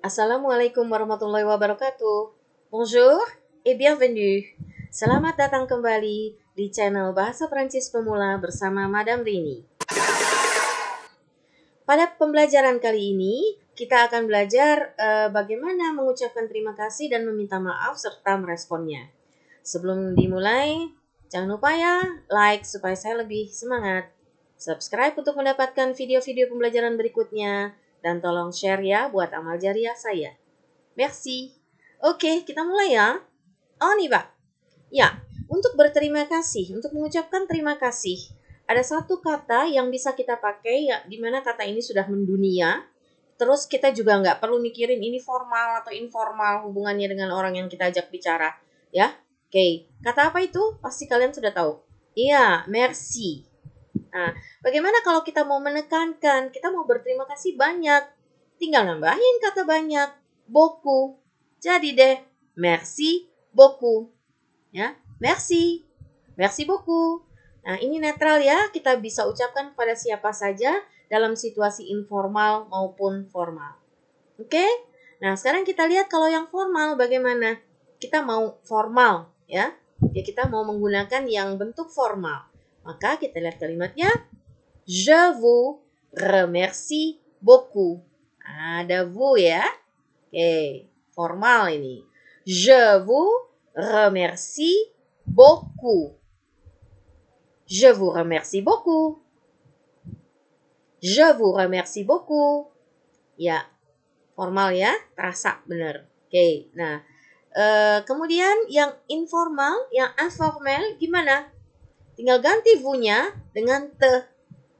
Assalamualaikum warahmatullahi wabarakatuh. Bonjour et bienvenue. Selamat datang kembali di channel Bahasa Prancis Pemula bersama Madam Rini. Pada pembelajaran kali ini, kita akan belajar bagaimana mengucapkan terima kasih dan meminta maaf serta meresponnya. Sebelum dimulai, jangan lupa ya like supaya saya lebih semangat. Subscribe untuk mendapatkan video-video pembelajaran berikutnya. Dan tolong share ya buat amal jariah saya. Merci. Oke, kita mulai ya. On y va. Ya, untuk berterima kasih, untuk mengucapkan terima kasih, ada satu kata yang bisa kita pakai, ya, di mana kata ini sudah mendunia. Terus kita juga nggak perlu mikirin ini formal atau informal hubungannya dengan orang yang kita ajak bicara. Ya, oke. Kata apa itu? Pasti kalian sudah tahu. Iya, merci. Nah, bagaimana kalau kita mau menekankan, kita mau berterima kasih banyak? Tinggal nambahin kata banyak, beaucoup. Jadi deh, merci beaucoup. Ya, merci. Merci beaucoup. Nah, ini netral ya, kita bisa ucapkan kepada siapa saja dalam situasi informal maupun formal. Oke? Nah, sekarang kita lihat kalau yang formal bagaimana. Kita mau formal, ya. Ya, kita mau menggunakan yang bentuk formal. Maka kita lihat kalimatnya. Je vous remercie beaucoup. Ada vous ya. Oke, formal ini. Je vous remercie beaucoup. Je vous remercie beaucoup. Je vous remercie beaucoup. Ya, formal ya, terasa benar. Oke, nah kemudian yang informal, yang informal gimana? Tinggal ganti vous-nya dengan te.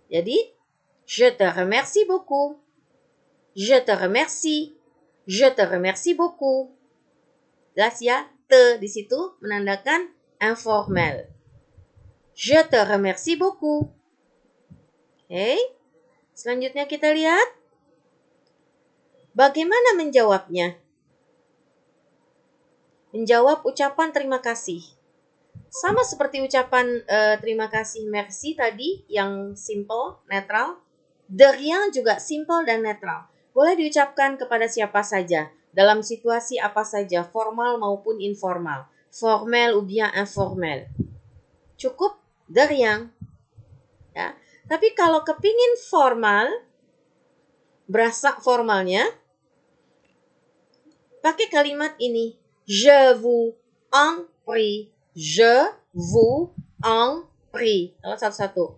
Jadi, je te remercie beaucoup. Je te remercie. Je te remercie beaucoup. Jelas ya, te di situ menandakan informal. Je te remercie beaucoup. Oke. Selanjutnya kita lihat bagaimana menjawabnya. Menjawab ucapan terima kasih. Sama seperti ucapan terima kasih merci tadi yang simple, netral. De rien juga simple dan netral. Boleh diucapkan kepada siapa saja, dalam situasi apa saja, formal maupun informal. Formel ou bien informel. Cukup de rien. Ya. Tapi kalau kepingin formal, berasa formalnya, pakai kalimat ini. Je vous en prie. Je vous en prie. Kalau satu-satu.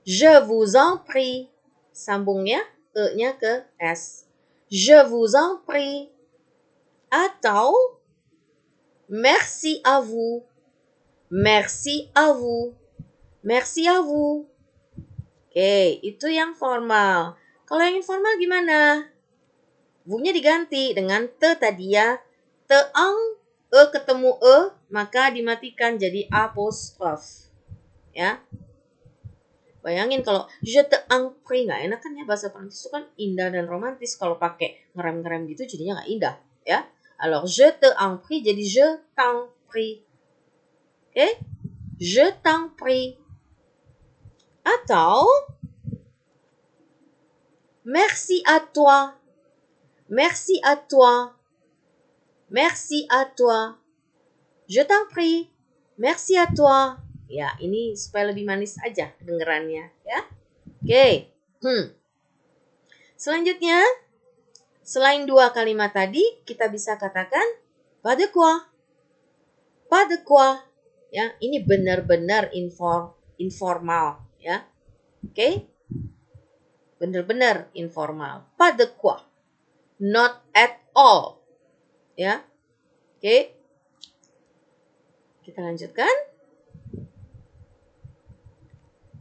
Je vous en prie. Sambungnya, E-nya ke S. Je vous en prie. Atau, merci à vous. Merci à vous. Merci à vous. Oke, itu yang formal. Kalau yang informal gimana? Vous-nya diganti dengan te tadi ya. Te ang, E ketemu E, maka dimatikan jadi apostrof. Ya. Bayangin kalau je te en prie, nggak enak kan ya, bahasa Prancis itu kan indah dan romantis. Kalau pakai ngerem-ngerem gitu jadinya nggak indah. Ya. Alors, je te en prie jadi je t'en prie. Oke? Je t'en prie. Atau, merci à toi. Merci à toi. Merci à toi. Je t'en prie. Merci à toi. Ya, ini supaya lebih manis aja kedengerannya, ya. Oke. Selanjutnya, selain dua kalimat tadi, kita bisa katakan pas de quoi. Pas de quoi. Ya, ini benar-benar informal, ya. Oke? Benar-benar informal. Pas de quoi. Not at all. Ya. Oke. Kita lanjutkan.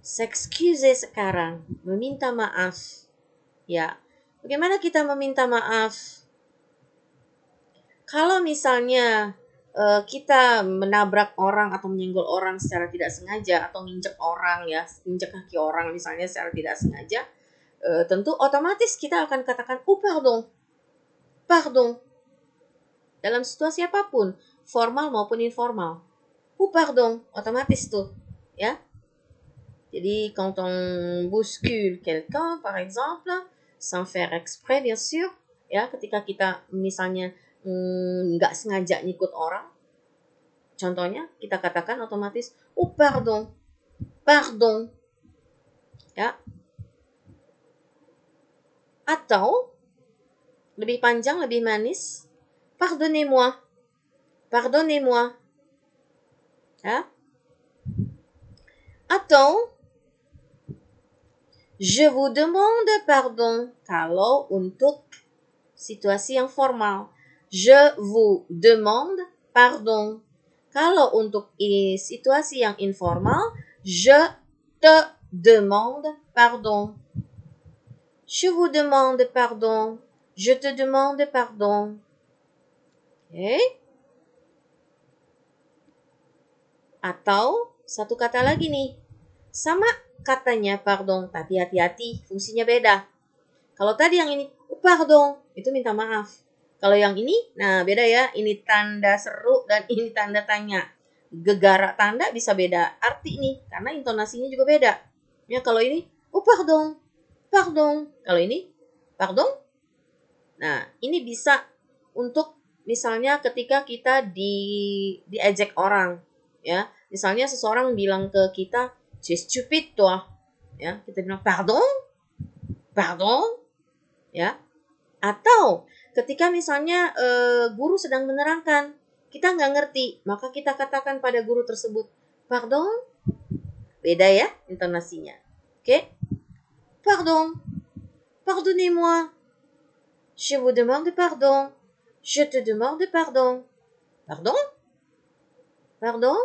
S'excuser sekarang. Meminta maaf. Ya. Bagaimana kita meminta maaf? Kalau misalnya kita menabrak orang atau menyenggol orang secara tidak sengaja atau nginjek orang ya, nginjek kaki orang misalnya secara tidak sengaja, tentu otomatis kita akan katakan, oh pardon. Pardon. Dalam situasi apapun, formal maupun informal. Oh pardon, otomatis tuh, ya. Jadi quand on bouscule quelqu'un par exemple, sans faire exprès bien sûr, ya, ketika kita misalnya nggak sengaja ngikut orang. Contohnya kita katakan otomatis, oh pardon, pardon, ya. Atau lebih panjang, lebih manis, pardonnez-moi, pardonnez-moi, ya. Atau je vous demande pardon kalau untuk situasi yang formal. Je vous demande pardon. Kalau untuk situasi yang informal, je te demande pardon. Je vous demande pardon. Je te demande pardon. Oke. Atau satu kata lagi nih. Sama katanya pardon, tapi hati-hati, fungsinya beda. Kalau tadi yang ini, oh, pardon, itu minta maaf. Kalau yang ini, nah beda ya. Ini tanda seru dan ini tanda tanya. Gegara tanda bisa beda arti nih, karena intonasinya juga beda. Ya kalau ini, oh pardon, pardon. Kalau ini, pardon. Nah ini bisa untuk misalnya ketika kita diejek orang, ya. Misalnya seseorang bilang ke kita, tu es stupide toi, ya. Kita bilang pardon, pardon, ya. Atau ketika misalnya guru sedang menerangkan, kita nggak ngerti, maka kita katakan pada guru tersebut, pardon, beda ya intonasinya. Oke? Pardon, pardonnez-moi, je vous demande pardon, je te demande pardon. Pardon? Pardon?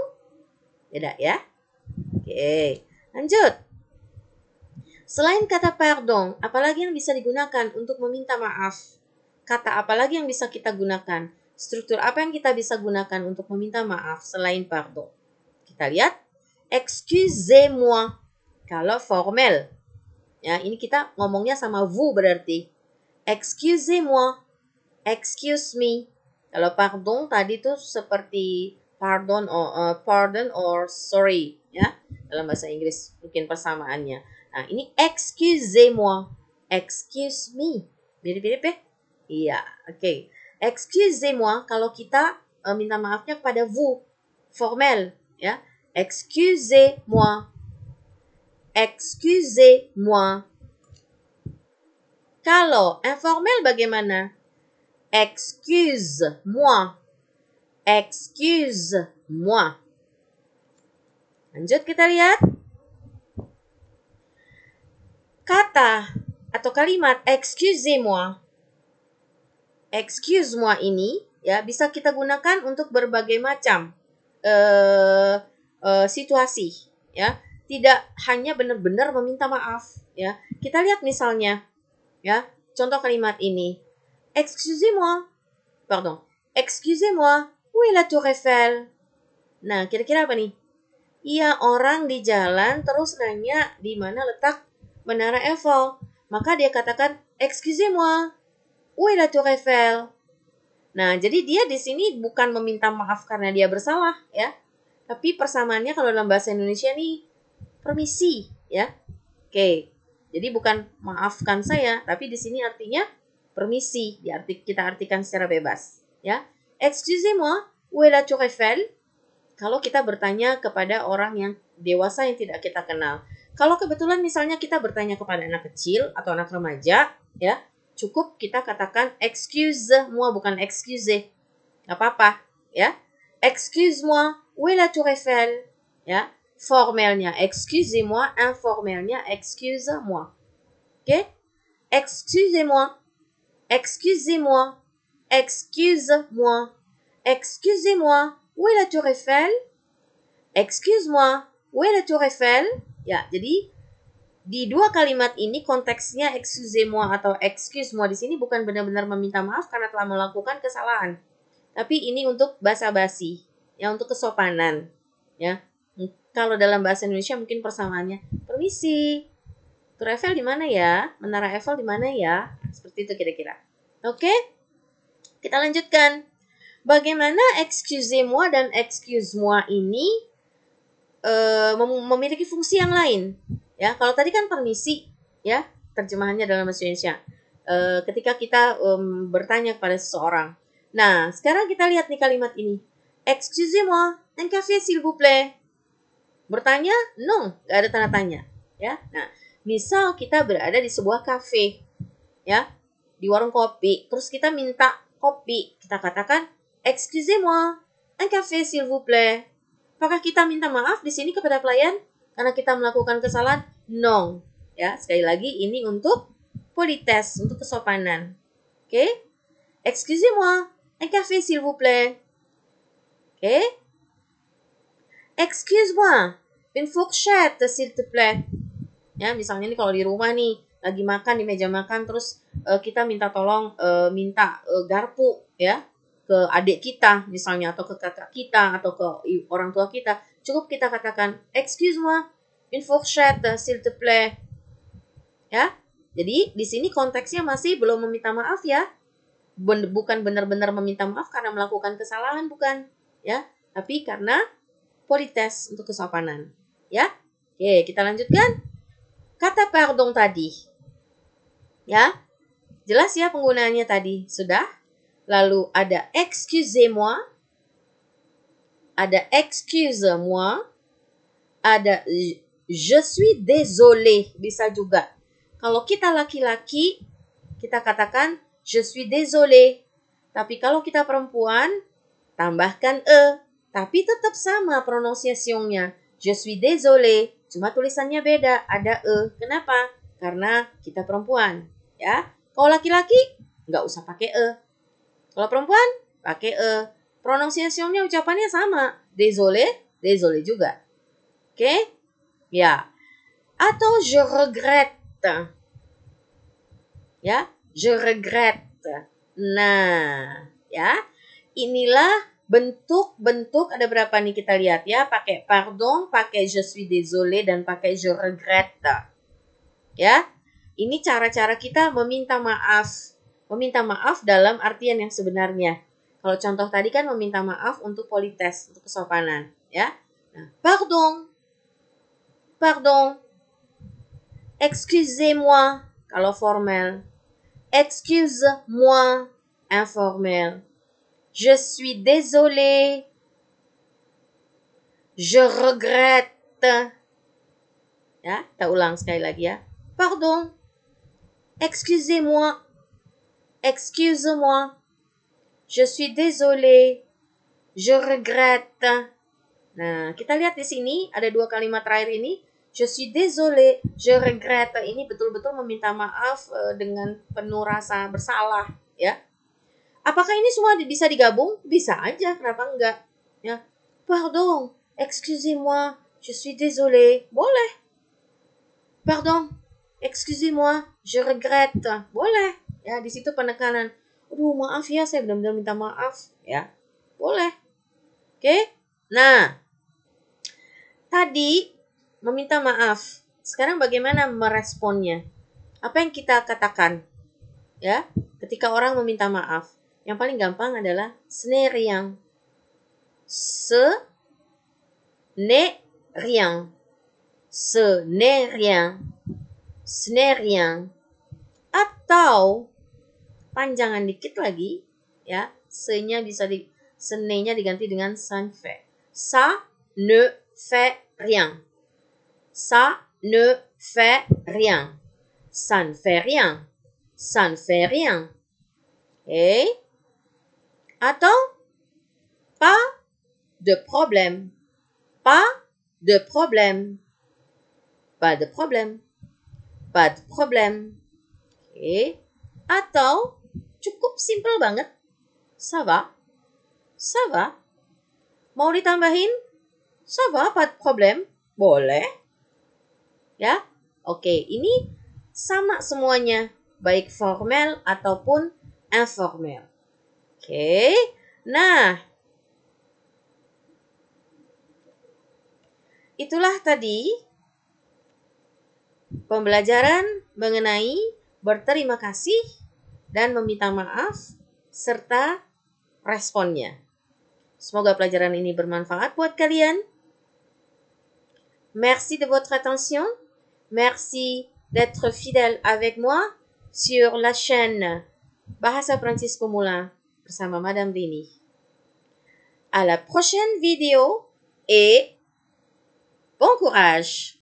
Beda ya? Oke, lanjut. Selain kata pardon, apalagi yang bisa digunakan untuk meminta maaf? Kata apalagi yang bisa kita gunakan? Struktur apa yang kita bisa gunakan untuk meminta maaf selain pardon? Kita lihat, excusez-moi. Kalau formel, ya ini kita ngomongnya sama vous berarti. Excusez-moi, excuse me. Kalau pardon tadi tuh seperti pardon or sorry, ya dalam bahasa Inggris mungkin persamaannya. Nah ini excusez-moi, excuse me, mirip-mirip ya? Iya, oke. Excusez-moi kalau kita minta maafnya kepada vous, formel, ya. Excusez-moi, excusez-moi. Kalau informel bagaimana? Excuse-moi, excuse-moi. Lanjut kita lihat. Kata atau kalimat excusez-moi. Excuse-moi ini ya bisa kita gunakan untuk berbagai macam situasi ya. Tidak hanya benar-benar meminta maaf ya. Kita lihat misalnya ya, contoh kalimat ini. Excusez-moi. Pardon. Excusez-moi. Où est la Tour Eiffel? Nah, kira-kira apa nih? Iya, orang di jalan terus nanya di mana letak Menara Eiffel. Maka dia katakan, excusez-moi, où est la Tour Eiffel? Nah, jadi dia di sini bukan meminta maaf karena dia bersalah, ya. Tapi persamaannya kalau dalam bahasa Indonesia nih, permisi, ya. Oke, jadi bukan maafkan saya, tapi di sini artinya permisi. Kita artikan secara bebas, ya. Excusez-moi, où est la Tour Eiffel? Kalau kita bertanya kepada orang yang dewasa yang tidak kita kenal. Kalau kebetulan misalnya kita bertanya kepada anak kecil atau anak remaja, ya, cukup kita katakan excuse-moi, bukan excuse. Gak apa-apa, ya. Excuse-moi, où est la Tour Eiffel? Ya, formelnya excusez-moi, informelnya excuse-moi. Oke? Excusez-moi, excusez-moi, excuse-moi, excusez-moi. Où est la Tour Eiffel? Excuse-moi, où est la Tour Eiffel? Ya, jadi di dua kalimat ini konteksnya excusez-moi atau excuse-moi di sini bukan benar-benar meminta maaf karena telah melakukan kesalahan. Tapi ini untuk basa-basi, ya untuk kesopanan, ya. Kalau dalam bahasa Indonesia mungkin persamaannya, permisi, Tour Eiffel di mana ya? Menara Eiffel di mana ya? Seperti itu kira-kira. Oke? Kita lanjutkan. Bagaimana excusez-moi dan excuse-moi ini memiliki fungsi yang lain. Ya, kalau tadi kan permisi, ya terjemahannya dalam bahasa Indonesia. ketika kita bertanya kepada seseorang. Nah, sekarang kita lihat nih kalimat ini. Excusez-moi, un café s'il vous plaît. Bertanya? No, nggak ada tanda tanya. Ya, nah, misal kita berada di sebuah kafe, ya, di warung kopi, terus kita minta kopi, kita katakan, excusez-moi, un café s'il vous plaît. Apakah kita minta maaf di sini kepada pelayan karena kita melakukan kesalahan? No. Ya, sekali lagi ini untuk politesse, untuk kesopanan. Oke? Excusez-moi, un café s'il vous plaît. Oke? Excuse-moi, une fourchette s'il te plaît. Ya, misalnya nih kalau di rumah nih lagi makan di meja makan, terus kita minta tolong garpu ya ke adik kita misalnya, atau ke kakak kita, atau ke orang tua kita, cukup kita katakan excuse-moi, une fourchette s'il te plaît. Ya, jadi di sini konteksnya masih belum meminta maaf ya, bukan benar-benar meminta maaf karena melakukan kesalahan, bukan ya, tapi karena politesse, untuk kesopanan ya. Oke, kita lanjutkan. Kata pardon tadi. Ya. Jelas ya penggunaannya tadi? Sudah? Lalu ada excusez-moi. Ada excuse-moi. Ada je suis désolé. Bisa juga. Kalau kita laki-laki, kita katakan je suis désolé. Tapi kalau kita perempuan, tambahkan e. Tapi tetap sama pronunciation-nya. Je suis désolé. Cuma tulisannya beda, ada e. Kenapa? Karena kita perempuan, ya. Kalau laki-laki nggak usah pakai e. Kalau perempuan pakai e. Pronunciation-nya, ucapannya sama. Désolé, désolé juga. Oke? Ya. Atau je regrette. Ya, je regrette. Nah, ya. Inilah bentuk-bentuk, ada berapa nih kita lihat ya, pakai pardon, pakai je suis désolé, dan pakai je regrette. Ya, ini cara-cara kita meminta maaf. Meminta maaf dalam artian yang sebenarnya. Kalau contoh tadi kan meminta maaf untuk politesse, untuk kesopanan. Ya, nah, pardon, pardon, excusez-moi, kalau formal. Excuse-moi, informel. Je suis désolé. Je regrette. Ya, kita ulang sekali lagi ya. Pardon. Excusez-moi. Excuse-moi. Je suis désolé. Je regrette. Nah, kita lihat di sini ada dua kalimat terakhir ini. Je suis désolé. Je regrette. Ini betul-betul meminta maaf dengan penuh rasa bersalah, ya. Apakah ini semua bisa digabung? Bisa aja, kenapa enggak? Ya. Pardon, excusez-moi, je suis désolé. Boleh. Pardon, excusez-moi, je regrette. Boleh. Ya, di situ penekanan. Aduh, maaf ya, saya benar-benar minta maaf. Ya, boleh. Oke? Nah, tadi meminta maaf. Sekarang bagaimana meresponnya? Apa yang kita katakan? Ya, ketika orang meminta maaf. Yang paling gampang adalah ce n'est rien. Ce n'est rien. Ce n'est rien. Ce n'est rien. Atau panjangan dikit lagi, ya, se-nya bisa se-nya diganti dengan ça ne fait. Ça ne fait rien. Ça ne fait rien. Ça ne fait rien. Ça ne fait rien. Oke? Atau pas de problème. Pas de problème. Pas de problème. Pas de problème. Oke? Atau cukup simple banget. Ça va? Ça va? Mau ditambahin? Ça va, pas de problème? Boleh. Ya? Oke, ini sama semuanya, baik formal ataupun informal. Oke. Nah, itulah tadi pembelajaran mengenai berterima kasih dan meminta maaf serta responnya. Semoga pelajaran ini bermanfaat buat kalian. Merci de votre attention. Merci d'être fidèle avec moi. sur la chaîne Bahasa Prancis Pemula bersama Madame Rini. À la prochaine vidéo et bon courage!